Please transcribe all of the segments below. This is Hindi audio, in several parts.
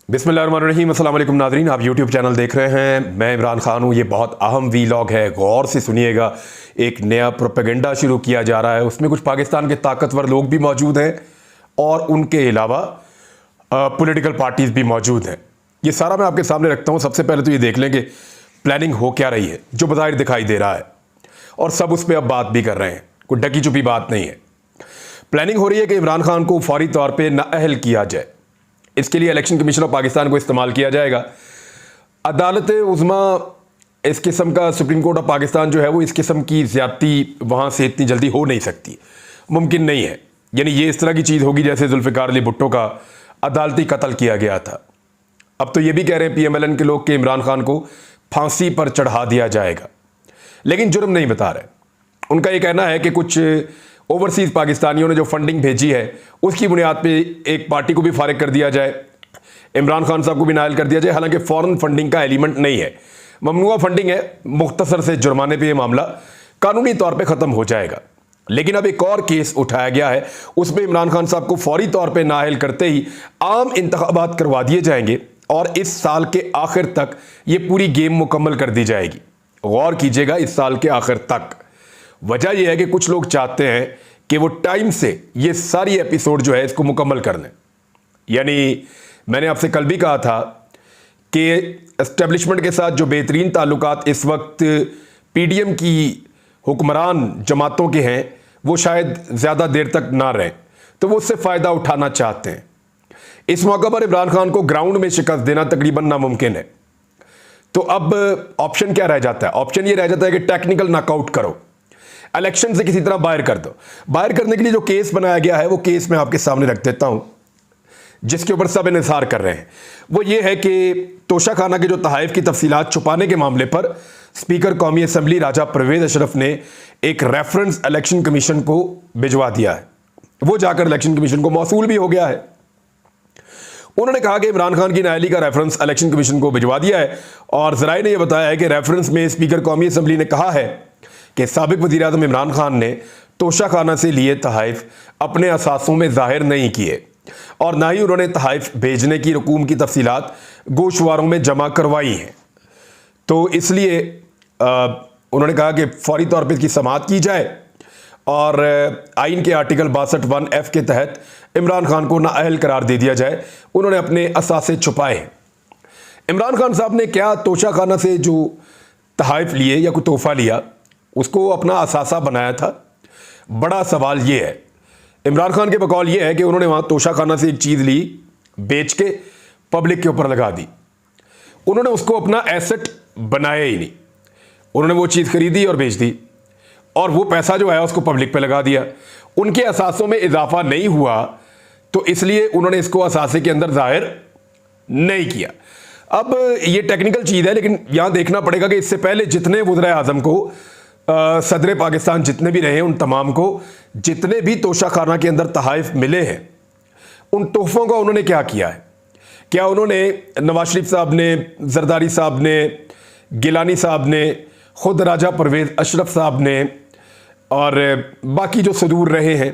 बिस्मिल्लाहिर्रहमानिर्रहीम, अस्सलाम वालेकुम नाज़रीन। आप यूट्यूब चैनल देख रहे हैं, मैं इमरान खान हूँ। ये बहुत अहम वीलॉग है, गौर से सुनिएगा। एक नया प्रोपेगेंडा शुरू किया जा रहा है, उसमें कुछ पाकिस्तान के ताकतवर लोग भी मौजूद हैं और उनके अलावा पॉलिटिकल पार्टीज़ भी मौजूद हैं। ये सारा मैं आपके सामने रखता हूँ। सबसे पहले तो ये देख लें कि प्लानिंग हो क्या रही है, जो बज़ाहिर दिखाई दे रहा है, और सब उस पर अब बात भी कर रहे हैं। कोई ढकी छुपी बात नहीं है। प्लानिंग हो रही है कि इमरान खान को फौरी तौर पर नाअहल किया जाए। इसके लिए इलेक्शन कमीशन ऑफ पाकिस्तान को इस्तेमाल किया जाएगा। अदालत उज़्मा इस किस्म का, सुप्रीम कोर्ट ऑफ पाकिस्तान जो है वो इस किस्म की ज़्यादती वहाँ से इतनी जल्दी हो नहीं सकती, मुमकिन नहीं है। यानी ये इस तरह की चीज़ होगी जैसे जुल्फ़िकार अली भुट्टो का अदालती कत्ल किया गया था। अब तो ये भी कह रहे हैं PMLN के लोग कि इमरान खान को फांसी पर चढ़ा दिया जाएगा, लेकिन जुर्म नहीं बता रहे। उनका ये कहना है कि कुछ ओवरसीज़ पाकिस्तानियों ने जो फंडिंग भेजी है उसकी बुनियाद पे एक पार्टी को भी फारिग कर दिया जाए, इमरान खान साहब को भी नायल कर दिया जाए। हालांकि फॉरेन फंडिंग का एलिमेंट नहीं है, ममनुआ फंडिंग है। मुख्तसर से जुर्माने पे ये मामला कानूनी तौर पे ख़त्म हो जाएगा। लेकिन अब एक और केस उठाया गया है, उसमें इमरान खान साहब को फौरी तौर पर नायल करते ही आम इंतखाबात करवा दिए जाएंगे और इस साल के आखिर तक ये पूरी गेम मुकम्मल कर दी जाएगी। गौर कीजिएगा, इस साल के आखिर तक। वजह यह है कि कुछ लोग चाहते हैं कि वो टाइम से ये सारी एपिसोड जो है इसको मुकम्मल कर लें। यानी मैंने आपसे कल भी कहा था कि एस्टेब्लिशमेंट के साथ जो बेहतरीन ताल्लुकात इस वक्त PDM की हुक्मरान जमातों के हैं वो शायद ज़्यादा देर तक ना रहें, तो वो उससे फ़ायदा उठाना चाहते हैं। इस मौके पर इमरान खान को ग्राउंड में शिकस्त देना तकरीबन नामुमकिन है। तो अब ऑप्शन क्या रह जाता है? ऑप्शन ये रह जाता है कि टेक्निकल नॉकआउट करो, इलेक्शन से किसी तरह बाहर कर दो। बाहर करने के लिए जो केस बनाया गया है वो केस मैं आपके सामने रख देता हूं, जिसके ऊपर सब इंतजार कर रहे हैं। वो ये है कि तोशाखाना के जो तहाइफ की तफसीलात छुपाने के मामले पर स्पीकर कौमी असम्बली राजा परवेज अशरफ ने एक रेफरेंस इलेक्शन कमीशन को भिजवा दिया है। वो जाकर इलेक्शन कमीशन को मौसूल भी हो गया है। उन्होंने कहा कि इमरान खान की नाअहली का रेफरेंस इलेक्शन कमीशन को भिजवा दिया है और ज़राए ने यह बताया है कि रेफरेंस में स्पीकर कौमी असम्बली ने कहा है कि साबिक वज़ीर आज़म इमरान खान ने तोशाखाना से लिए तहाइफ अपने असासों में ज़ाहिर नहीं किए और ना ही उन्होंने तहाइफ भेजने की रकूम की तफसीलात गोशवारों में जमा करवाई हैं। तो इसलिए उन्होंने कहा कि फौरी तौर पर इसकी समाअत की जाए और आइन के आर्टिकल 62(1)(f) के तहत इमरान खान को नाअहल करार दे दिया जाए। उन्होंने अपने असासे छुपाए हैं। इमरान खान साहब ने क्या तोशाखाना से जो तहाइफ लिए या कोई तोहफा लिया उसको अपना असासा बनाया था? बड़ा सवाल ये है। इमरान खान के बकौल ये है कि उन्होंने वहाँ तोशाखाना से एक चीज़ ली, बेच के पब्लिक के ऊपर लगा दी। उन्होंने उसको अपना एसेट बनाया ही नहीं। उन्होंने वो चीज़ खरीदी और बेच दी और वो पैसा जो है उसको पब्लिक पे लगा दिया। उनके असासों में इजाफा नहीं हुआ, तो इसलिए उन्होंने इसको असासे के अंदर जाहिर नहीं किया। अब ये टेक्निकल चीज़ है, लेकिन यहाँ देखना पड़ेगा कि इससे पहले जितने वज़ीर आज़म को सदर पाकिस्तान जितने भी रहे, उन तमाम को जितने भी तोशाखाना के अंदर तहाइफ मिले हैं, उन तोहफ़ों का उन्होंने क्या किया है? क्या उन्होंने नवाज शरीफ साहब ने, जरदारी साहब ने, गिलानी साहब ने, ख़ुद राजा परवेज़ अशरफ साहब ने और बाकी जो सदूर रहे हैं,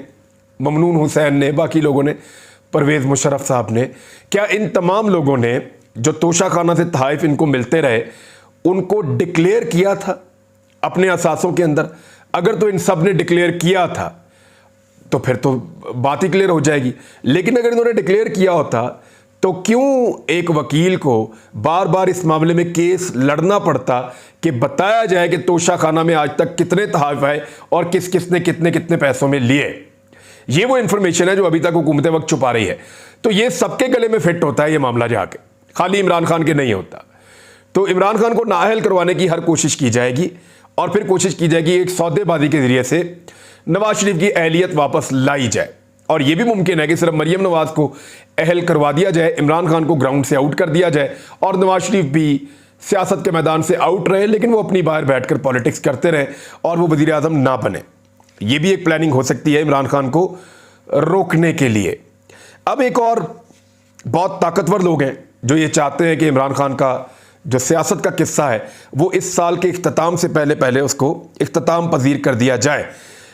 ममनून हुसैन ने, बाकी लोगों ने, परवेज़ मुशर्रफ साहब ने, क्या इन तमाम लोगों ने जो तोशाखाना से तहाइफ इनको मिलते रहे उनको डिक्लेयर किया था अपने असासों के अंदर? अगर तो इन सब ने डिक्लेयर किया था तो फिर तो बात ही क्लियर हो जाएगी। लेकिन अगर इन्होंने डिक्लेयर किया होता तो क्यों एक वकील को बार बार इस मामले में केस लड़ना पड़ता कि बताया जाए कि तोशाखाना में आज तक कितने तहाइफ आए और किस किस ने कितने कितने पैसों में लिए? ये वो इंफॉर्मेशन है जो अभी तक हुकूमत वक्त छुपा रही है। तो ये सबके गले में फिट होता है ये मामला, जाके खाली इमरान खान के नहीं होता। तो इमरान खान को नाअहल करवाने की हर कोशिश की जाएगी और फिर कोशिश की जाएगी एक सौदेबाजी के जरिए से नवाज शरीफ की अहलियत वापस लाई जाए। और यह भी मुमकिन है कि सिर्फ मरियम नवाज को अहल करवा दिया जाए, इमरान खान को ग्राउंड से आउट कर दिया जाए और नवाज शरीफ भी सियासत के मैदान से आउट रहे, लेकिन वो अपनी बाहर बैठकर पॉलिटिक्स करते रहें और वो वज़ीर आज़म ना बने। ये भी एक प्लानिंग हो सकती है इमरान खान को रोकने के लिए। अब एक और बहुत ताकतवर लोग हैं जो ये चाहते हैं कि इमरान खान का जो सियासत का किस्सा है वो इस साल के इख्तिताम से पहले पहले उसको इख्तिताम पजीर कर दिया जाए।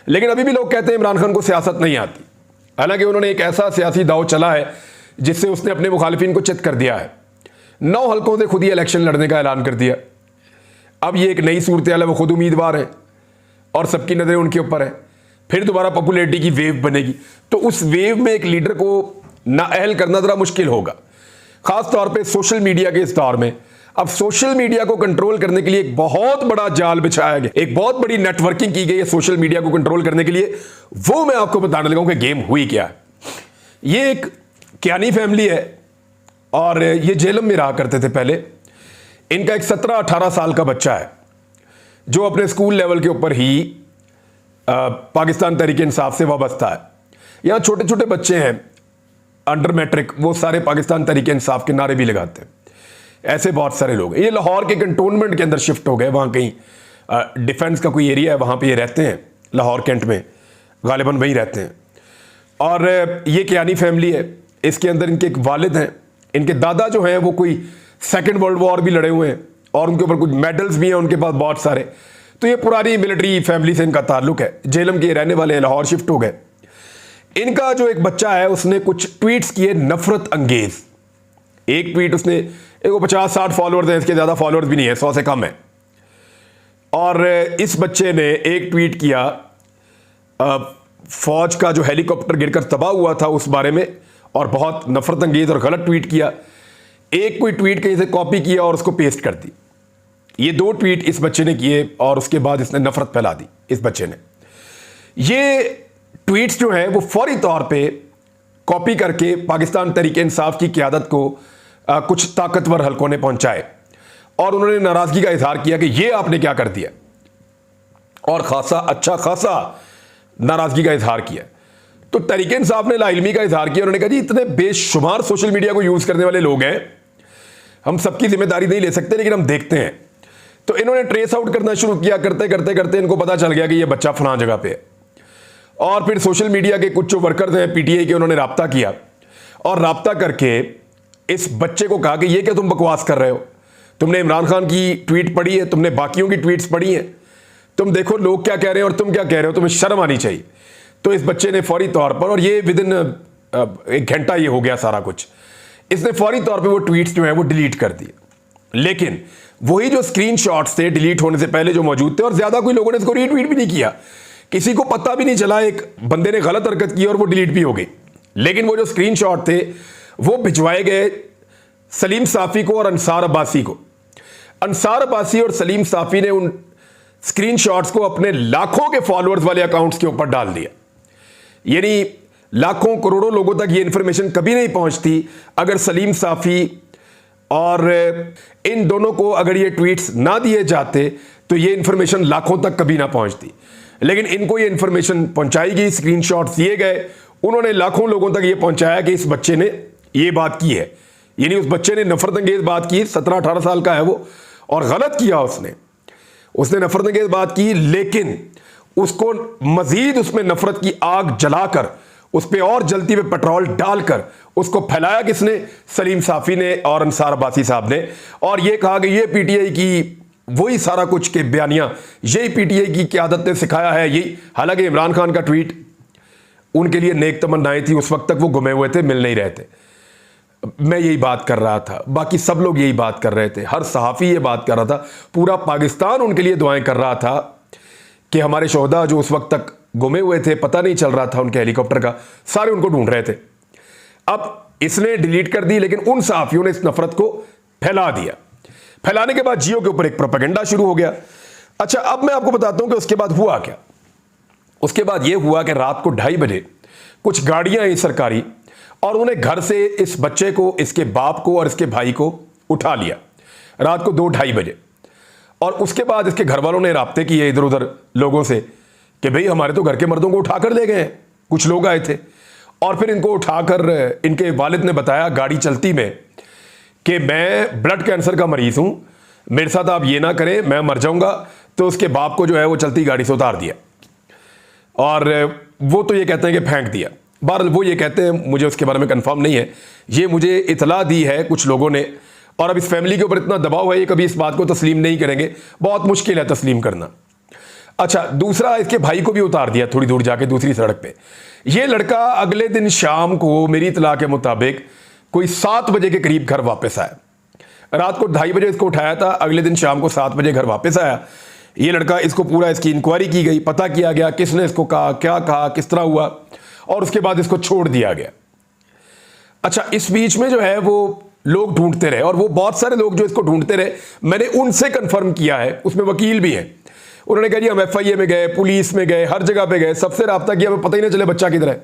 लेकिन अभी भी लोग कहते हैं इमरान खान को सियासत नहीं आती। हालांकि उन्होंने एक ऐसा सियासी दाव चला है जिससे उसने अपने मुखालिफिन को चित कर दिया है। 9 हलकों से खुद ही इलेक्शन लड़ने का ऐलान कर दिया। अब ये एक नई सूरत है, वो खुद उम्मीदवार है और सबकी नज़रें उनके ऊपर है। फिर दोबारा पॉपुलैरिटी की वेव बनेगी, तो उस वेव में एक लीडर को नाअहल करना ज़रा मुश्किल होगा, ख़ास तौर पे सोशल मीडिया के इस दौर में। अब सोशल मीडिया को कंट्रोल करने के लिए एक बहुत बड़ा जाल बिछाया गया, एक बहुत बड़ी नेटवर्किंग की गई है सोशल मीडिया को कंट्रोल करने के लिए। वो मैं आपको बताने लगा हूं कि गेम हुई क्या है। ये एक कियानी फैमिली है और ये जेलम में रहा करते थे पहले। इनका एक 17-18 साल का बच्चा है जो अपने स्कूल लेवल के ऊपर ही पाकिस्तान तहरीक इंसाफ से वाबस्ता है। यहाँ छोटे छोटे बच्चे हैं अंडर मैट्रिक, वो सारे पाकिस्तान तहरीक इंसाफ के नारे भी लगाते हैं। ऐसे बहुत सारे लोग, ये लाहौर के कंटोनमेंट के अंदर शिफ्ट हो गए, वहाँ कहीं डिफेंस का कोई एरिया है, वहाँ पे ये रहते हैं लाहौर कैंट में, गालिबन वहीं रहते हैं। और ये कियानी फैमिली है, इसके अंदर इनके एक वालिद हैं, इनके दादा जो हैं वो कोई सेकेंड वर्ल्ड वॉर भी लड़े हुए हैं और उनके ऊपर कुछ मेडल्स भी हैं उनके पास बहुत सारे। तो ये पुरानी मिलिट्री फैमिली से इनका ताल्लुक है, जेलम के रहने वाले हैं, लाहौर शिफ्ट हो गए। इनका जो एक बच्चा है उसने कुछ ट्वीट्स किए नफरत अंगेज। एक ट्वीट उसने, एक 50-60 फॉलोअर्स हैं, इसके ज़्यादा फॉलोअर्स भी नहीं है, 100 से कम है। और इस बच्चे ने एक ट्वीट किया फौज का जो हेलीकॉप्टर गिरकर तबाह हुआ था उस बारे में, और बहुत नफरत अंगेज और गलत ट्वीट किया। एक कोई ट्वीट कहीं से कॉपी किया और उसको पेस्ट कर दी। ये 2 ट्वीट इस बच्चे ने किए और उसके बाद इसने नफरत फैला दी इस बच्चे ने। ये ट्वीट्स जो है वो फौरी तौर पे कॉपी करके पाकिस्तान तहरीक इंसाफ की क़यादत को कुछ ताकतवर हलकों ने पहुंचाए और उन्होंने नाराजगी का इजहार किया कि ये आपने क्या कर दिया, और अच्छा खासा नाराजगी का इजहार किया। तो तहरीक इंसाफ ने लाइलमी का इजहार किया। उन्होंने कहा जी इतने बेशुमार सोशल मीडिया को यूज करने वाले लोग हैं, हम सबकी जिम्मेदारी नहीं ले सकते, लेकिन हम देखते हैं। तो इन्होंने ट्रेस आउट करना शुरू किया। करते करते करते इनको पता चल गया कि ये बच्चा फलां जगह पे है, और फिर सोशल मीडिया के कुछ जो वर्कर्स हैं पीटीआई के, उन्होंने राब्ता किया और राब्ता करके इस बच्चे को कहा कि ये क्या तुम बकवास कर रहे हो, तुमने इमरान खान की ट्वीट पढ़ी है, तुमने बाकियों की ट्वीट्स पढ़ी हैं, तुम देखो लोग क्या कह रहे हैं और तुम क्या कह रहे हो, तुम्हें शर्म आनी चाहिए। तो इस बच्चे ने फौरी तौर पर, और ये विदिन 1 घंटा ये हो गया सारा कुछ, इसने फौरी तौर पे वो ट्वीट्स जो है वो डिलीट कर दिए। लेकिन वही जो स्क्रीनशॉट्स थे डिलीट होने से पहले जो मौजूद थे, और ज्यादा कोई लोगों ने इसको रीट्वीट भी नहीं किया, किसी को पता भी नहीं चला, एक बंदे ने गलत हरकत की और वो डिलीट भी हो गई। लेकिन वो जो स्क्रीनशॉट थे वो भिजवाए गए सलीम साफ़ी को और अंसार अब्बासी को। अंसार अब्बासी और सलीम साफ़ी ने उन स्क्रीनशॉट्स को अपने लाखों के फॉलोअर्स वाले अकाउंट्स के ऊपर डाल दिया। यानी लाखों करोड़ों लोगों तक ये इंफॉर्मेशन कभी नहीं पहुंचती अगर सलीम साफ़ी और इन दोनों को अगर ये ट्वीट्स ना दिए जाते, तो ये इंफॉर्मेशन लाखों तक कभी ना पहुंचती। लेकिन इनको ये इंफॉर्मेशन पहुंचाई गई, स्क्रीनशॉट्स दिए गए, उन्होंने लाखों लोगों तक ये पहुंचाया कि इस बच्चे ने ये बात की है। यानी उस बच्चे ने नफरत अंगेज बात की, 17-18 साल का है वो, और गलत किया उसने नफरत अंगेज बात की, लेकिन उसको मजीद उसमें नफरत की आग जलाकर उस पर और जलती हुए पेट्रोल डालकर उसको फैलाया किसने? सलीम साफ़ी ने और अंसार अब्बासी साहब ने। और ये कहा कि ये पीटीआई की वही सारा कुछ के बयानियां, यही पीटीआई की क़यादत ने सिखाया है यही। हालांकि इमरान खान का ट्वीट उनके लिए नेक तमन्नाएं थी, उस वक्त तक वो गुमे हुए थे, मिल नहीं रहे थे। मैं यही बात कर रहा था, बाकी सब लोग यही बात कर रहे थे, हर सहाफ़ी ये बात कर रहा था, पूरा पाकिस्तान उनके लिए दुआएं कर रहा था कि हमारे शोहदा जो उस वक्त तक गुमे हुए थे, पता नहीं चल रहा था उनके हेलीकॉप्टर का, सारे उनको ढूंढ रहे थे। अब इसने डिलीट कर दी, लेकिन उन सहाफ़ियों ने इस नफरत को फैला दिया। फैलाने के बाद जियो के ऊपर एक प्रोपेगेंडा शुरू हो गया। अच्छा, अब मैं आपको बताता हूं कि उसके बाद हुआ क्या। उसके बाद यह हुआ कि रात को 2:30 बजे कुछ गाड़ियां आई सरकारी, और उन्हें घर से इस बच्चे को, इसके बाप को और इसके भाई को उठा लिया रात को 2-2:30 बजे। और उसके बाद इसके घर वालों ने राब्ते किए इधर उधर लोगों से कि भाई हमारे तो घर के मर्दों को उठाकर ले गए हैं, कुछ लोग आए थे। और फिर इनको उठाकर इनके वालिद ने बताया गाड़ी चलती में कि मैं ब्लड कैंसर का मरीज हूं, मेरे साथ आप ये ना करें, मैं मर जाऊंगा। तो उसके बाप को जो है वो चलती गाड़ी से उतार दिया, और वो तो ये कहते हैं कि फेंक दिया। बहरहाल वो ये कहते हैं, मुझे उसके बारे में कंफर्म नहीं है, ये मुझे इतला दी है कुछ लोगों ने। और अब इस फैमिली के ऊपर इतना दबाव है, ये कभी इस बात को तस्लीम नहीं करेंगे, बहुत मुश्किल है तस्लीम करना। अच्छा, दूसरा, इसके भाई को भी उतार दिया थोड़ी दूर जाके दूसरी सड़क पे। ये लड़का अगले दिन शाम को मेरी इतला के मुताबिक कोई 7 बजे के करीब घर वापस आया। रात को 2:30 बजे इसको उठाया था, अगले दिन शाम को 7 बजे घर वापस आया। ये लड़का, इसको पूरा इसकी इंक्वायरी की गई, पता किया गया किसने इसको कहा, क्या कहा, किस तरह हुआ, और उसके बाद इसको छोड़ दिया गया। अच्छा, इस बीच में जो है वो लोग ढूंढते रहे, और वो बहुत सारे लोग जो इसको ढूंढते रहे, मैंने उनसे कंफर्म किया है, उसमें वकील भी हैं। उन्होंने कहा जी हम FIA में गए, पुलिस में गए, हर जगह पे गए, सबसे रब्ता किया, हमें पता ही नहीं चले बच्चा किधर है।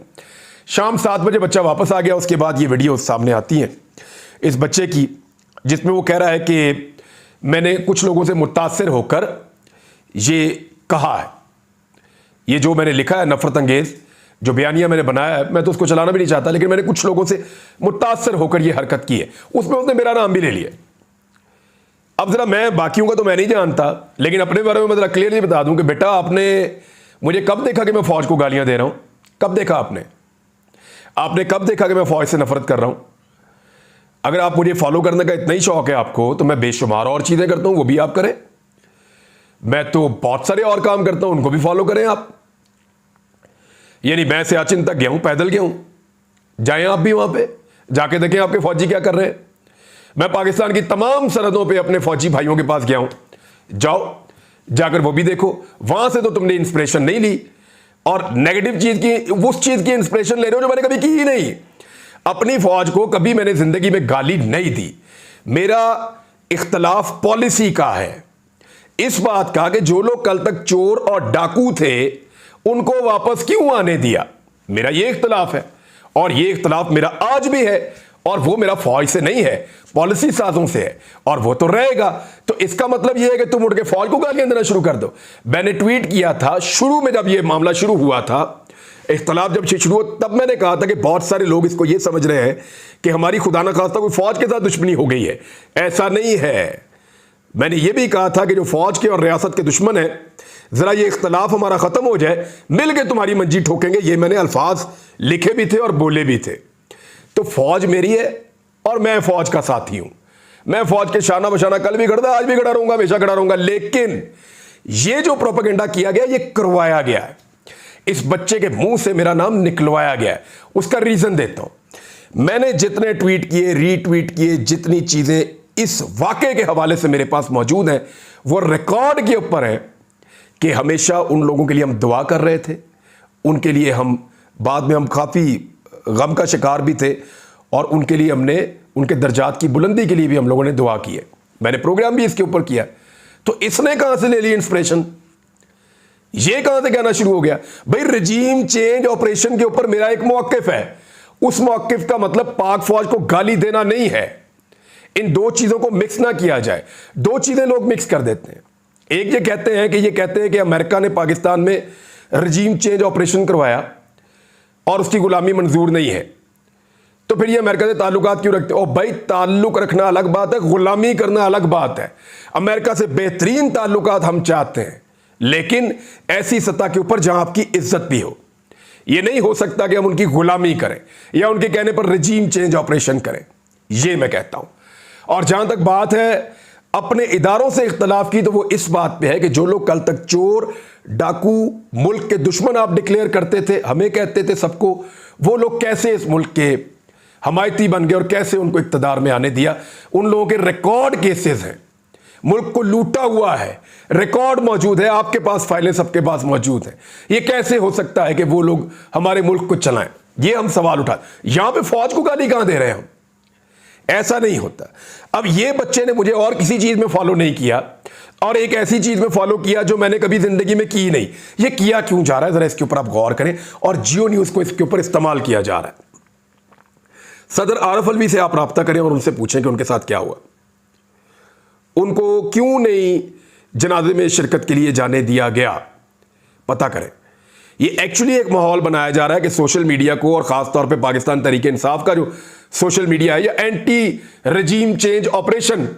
शाम 7 बजे बच्चा वापस आ गया। उसके बाद ये वीडियो सामने आती है इस बच्चे की, जिसमें वो कह रहा है कि मैंने कुछ लोगों से मुतासिर होकर ये कहा है, ये जो मैंने लिखा है नफरत अंगेज जो बयानिया मैंने बनाया है, मैं तो उसको चलाना भी नहीं चाहता, लेकिन मैंने कुछ लोगों से मुतासर होकर ये हरकत की है। उसमें उसने मेरा नाम भी ले लिया। अब जरा, मैं बाकियों का तो मैं नहीं जानता, लेकिन अपने बारे में मैं जरा क्लियरली बता दूं कि बेटा, आपने मुझे कब देखा कि मैं फौज को गालियां दे रहा हूं? कब देखा आपने कब देखा कि मैं फौज से नफरत कर रहा हूं? अगर आप मुझे फॉलो करने का इतना ही शौक है आपको, तो मैं बेशुमार और चीजें करता हूं, वो भी आप करें। मैं तो बहुत सारे और काम करता हूं, उनको भी फॉलो करें आप। यानी मैं सियाचिन तक गया हूं, पैदल गया हूं, जाएं आप भी वहां पे, जाके देखें आपके फौजी क्या कर रहे हैं। मैं पाकिस्तान की तमाम सरहदों पे अपने फौजी भाइयों के पास गया हूं, जाओ जाकर वो भी देखो। वहां से तो तुमने इंस्पिरेशन नहीं ली, और नेगेटिव चीज की, उस चीज की इंस्पिरेशन ले रहे हो जो मैंने कभी की ही नहीं। अपनी फौज को कभी मैंने जिंदगी में गाली नहीं दी। मेरा इख्तलाफ पॉलिसी का है, इस बात का कि जो लोग कल तक चोर और डाकू थे उनको वापस क्यों आने दिया। मेरा ये इख्तलाफ है, और ये इख्तलाफ मेरा आज भी है, और वो मेरा फौज से नहीं है, पॉलिसी साजों से है, और वो तो रहेगा। तो इसका मतलब ये है कि तुम उठ के फौज को गालियां देना शुरू कर दो। मैंने ट्वीट किया था शुरू में, जब ये मामला शुरू हुआ था, इख्तलाफ जब शुरू हुआ, तब मैंने कहा था कि बहुत सारे लोग इसको ये समझ रहे हैं कि हमारी खुदा ना खास्ता कोई फौज के साथ दुश्मनी हो गई है। ऐसा नहीं है। मैंने ये भी कहा था कि जो फौज के और रियासत के दुश्मन है, जरा ये इख्तलाफ हमारा खत्म हो जाए, मिल के तुम्हारी मंजी ठोकेंगे। ये मैंने अल्फाज लिखे भी थे और बोले भी थे। तो फौज मेरी है, और मैं फौज का साथी हूं। मैं फौज के शाना बशाना कल भी खड़ा था, आज भी खड़ा रहूंगा, हमेशा खड़ा रहूंगा। लेकिन ये जो प्रोपेगेंडा किया गया, ये करवाया गया है, इस बच्चे के मुंह से मेरा नाम निकलवाया गया है। उसका रीजन देता हूं। मैंने जितने ट्वीट किए, रीट्वीट किए, जितनी चीजें इस वाकये के हवाले से मेरे पास मौजूद हैं, वो रिकॉर्ड के ऊपर है कि हमेशा उन लोगों के लिए हम दुआ कर रहे थे। उनके लिए हम बाद में हम काफ़ी गम का शिकार भी थे, और उनके लिए हमने, उनके दर्जात की बुलंदी के लिए भी हम लोगों ने दुआ की है। मैंने प्रोग्राम भी इसके ऊपर किया। तो इसने कहां से ले ली इंस्पिरेशन? ये कहां से कहना शुरू हो गया भाई रजीम चेंज ऑपरेशन के ऊपर मेरा एक मौकिफ है। उस मौकिफ का मतलब पाक फौज को गाली देना नहीं है। इन दो चीजों को मिक्स ना किया जाए। दो चीजें लोग मिक्स कर देते हैं। एक ये कहते हैं कि अमेरिका ने पाकिस्तान में रजीम चेंज ऑपरेशन करवाया और उसकी गुलामी मंजूर नहीं है, तो फिर ये अमेरिका से ताल्लुकात क्यों रखते हो? भाई ताल्लुक रखना अलग बात है, गुलामी करना अलग बात है। अमेरिका से बेहतरीन ताल्लुकात हम चाहते हैं, लेकिन ऐसी सतह के ऊपर जहां आपकी इज्जत भी हो। यह नहीं हो सकता कि हम उनकी गुलामी करें या उनके कहने पर रजीम चेंज ऑपरेशन करें। यह मैं कहता हूं। और जहां तक बात है अपने इदारों से इख्तलाफ की, तो वो इस बात पे है कि जो लोग कल तक चोर डाकू मुल्क के दुश्मन आप डिक्लेयर करते थे, हमें कहते थे सबको, वो लोग कैसे इस मुल्क के हमायती बन गए और कैसे उनको इक्तदार में आने दिया। उन लोगों के रिकॉर्ड केसेस हैं, मुल्क को लूटा हुआ है, रिकॉर्ड मौजूद है, आपके पास फाइलें सबके पास मौजूद हैं। ये कैसे हो सकता है कि वो लोग हमारे मुल्क को चलाएं? ये हम सवाल उठा। यहां पे फौज को गाली कहां दे रहे हैं हम? ऐसा नहीं होता। अब ये बच्चे ने मुझे और किसी चीज में फॉलो नहीं किया, और एक ऐसी चीज में फॉलो किया जो मैंने कभी जिंदगी में की नहीं। ये किया क्यों जा रहा है, जरा इसके ऊपर आप गौर करें। और जियो न्यूज को इसके ऊपर इस्तेमाल किया जा रहा है। सदर आरिफ अलवी से आप राब्ता करें और उनसे पूछें कि उनके साथ क्या हुआ, उनको क्यों नहीं जनाजे में शिरकत के लिए जाने दिया गया, पता करें। ये एक्चुअली एक माहौल बनाया जा रहा है कि सोशल मीडिया को, और खास तौर पे पाकिस्तान तहरीक इंसाफ का जो सोशल मीडिया है, या एंटी रजीम चेंज ऑपरेशन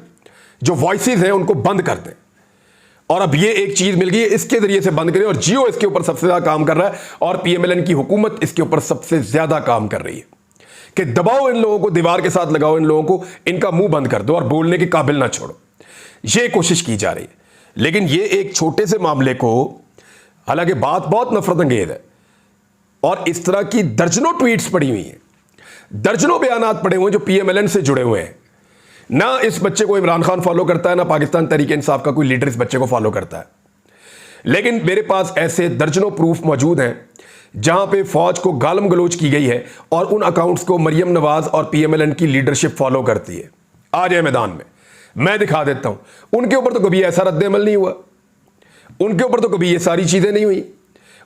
जो वॉइसेस हैं उनको बंद कर दें। और अब ये एक चीज मिल गई है, इसके जरिए से बंद करें। और जियो इसके ऊपर सबसे ज्यादा काम कर रहा है, और PMLN की हुकूमत इसके ऊपर सबसे ज्यादा काम कर रही है कि दबाओ इन लोगों को, दीवार के साथ लगाओ इन लोगों को, इनका मुंह बंद कर दो और बोलने के काबिल ना छोड़ो। ये कोशिश की जा रही है। लेकिन ये एक छोटे से मामले को, हालांकि बात बहुत नफरत अंगेज है, और इस तरह की दर्जनों ट्वीट्स पड़ी हुई हैं, दर्जनों बयानात पड़े हुए हैं जो पीएमएलएन से जुड़े हुए हैं। ना इस बच्चे को इमरान खान फॉलो करता है, ना पाकिस्तान तहरीक इंसाफ का कोई लीडर इस बच्चे को फॉलो करता है। लेकिन मेरे पास ऐसे दर्जनों प्रूफ मौजूद हैं जहां पे फौज को गालम गलोच की गई है और उन अकाउंट्स को मरियम नवाज और पीएमएलएन की लीडरशिप फॉलो करती है। आ जाए मैदान में, मैं दिखा देता हूं। उनके ऊपर तो कभी ऐसा रद्द-ए-अमल नहीं हुआ, उनके ऊपर तो कभी ये सारी चीजें नहीं हुई,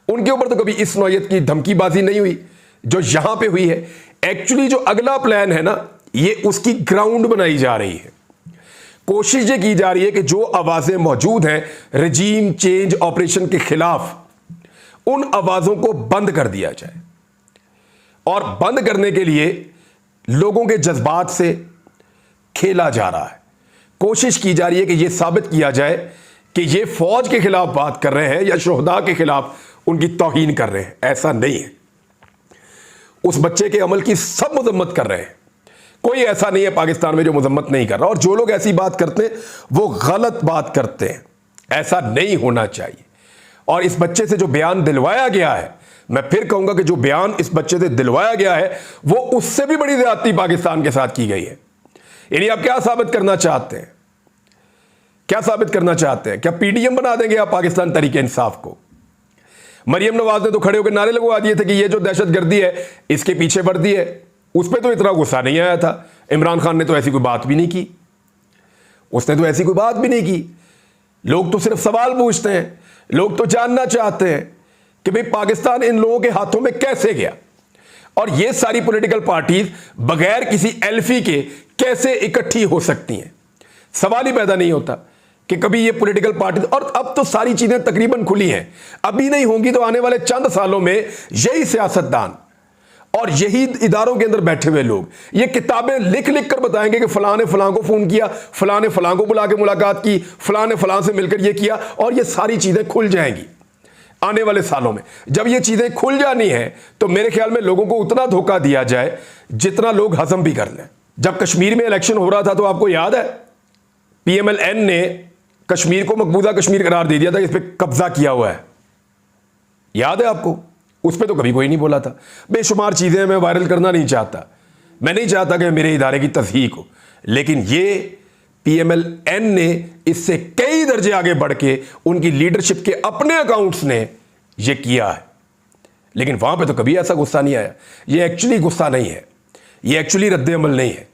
उनके ऊपर तो कभी इस नौयत की धमकीबाजी नहीं हुई जो यहां पे हुई है। एक्चुअली जो अगला प्लान है ना, ये उसकी ग्राउंड बनाई जा रही है। कोशिश ये की जा रही है कि जो आवाजें मौजूद हैं रजीम चेंज ऑपरेशन के खिलाफ, उन आवाजों को बंद कर दिया जाए। और बंद करने के लिए लोगों के जज्बात से खेला जा रहा है। कोशिश की जा रही है कि यह साबित किया जाए कि ये फौज के खिलाफ बात कर रहे हैं या शोहदा के खिलाफ उनकी तौहीन कर रहे हैं। ऐसा नहीं है। उस बच्चे के अमल की सब मजम्मत कर रहे हैं। कोई ऐसा नहीं है पाकिस्तान में जो मजम्मत नहीं कर रहा। और जो लोग ऐसी बात करते हैं वो गलत बात करते हैं। ऐसा नहीं होना चाहिए। और इस बच्चे से जो बयान दिलवाया गया है, मैं फिर कहूंगा कि जो बयान इस बच्चे से दिलवाया गया है वो उससे भी बड़ी ज्यादती पाकिस्तान के साथ की गई है। यानी आप क्या साबित करना चाहते हैं? क्या साबित करना चाहते हैं? क्या पीडीएम बना देंगे आप पाकिस्तान तहरीक इंसाफ को? मरियम नवाज ने तो खड़े होकर नारे लगवा दिए थे कि ये जो दहशतगर्दी है इसके पीछे वर्दी है। उस पर तो इतना गुस्सा नहीं आया था। इमरान खान ने तो ऐसी कोई बात भी नहीं की, उसने तो ऐसी कोई बात भी नहीं की। लोग तो सिर्फ सवाल पूछते हैं, लोग तो जानना चाहते हैं कि भाई पाकिस्तान इन लोगों के हाथों में कैसे गया और ये सारी पॉलिटिकल पार्टीज बगैर किसी एल्फी के कैसे इकट्ठी हो सकती हैं। सवाल ही पैदा नहीं होता कि कभी ये पॉलिटिकल पार्टी, और अब तो सारी चीजें तकरीबन खुली हैं। अभी नहीं होंगी तो आने वाले चंद सालों में यही सियासतदान और यही इदारों के अंदर बैठे हुए लोग ये किताबें लिख लिख कर बताएंगे कि फलां ने फलां को फोन किया, फलां ने फलां को बुला के मुलाकात की, फलां ने फलां से मिलकर ये किया, और ये सारी चीजें खुल जाएंगी आने वाले सालों में। जब ये चीजें खुल जानी है तो मेरे ख्याल में लोगों को उतना धोखा दिया जाए जितना लोग हजम भी कर लें। जब कश्मीर में इलेक्शन हो रहा था तो आपको याद है पीएमएलएन ने कश्मीर को मकबूजा कश्मीर करार दे दिया था, इस पर कब्जा किया हुआ है। याद है आपको? उस पर तो कभी कोई नहीं बोला था। बेशुमार चीजें मैं वायरल करना नहीं चाहता, मैं नहीं चाहता कि मेरे इदारे की तस्हीक हो, लेकिन ये पीएमएलएन ने इससे कई दर्जे आगे बढ़ के उनकी लीडरशिप के अपने अकाउंट्स ने ये किया है। लेकिन वहां पे तो कभी ऐसा गुस्सा नहीं आया। ये एक्चुअली गुस्सा नहीं है, ये एक्चुअली रद्द-ए-अमल नहीं है।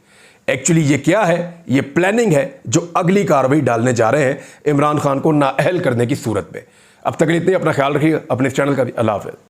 एक्चुअली ये क्या है? ये प्लानिंग है जो अगली कार्रवाई डालने जा रहे हैं इमरान खान को नाअहल करने की सूरत में। अब तक इतने, अपना ख्याल रखिएगा, अपने इस चैनल का भी। अल्लाह हाफ़िज़।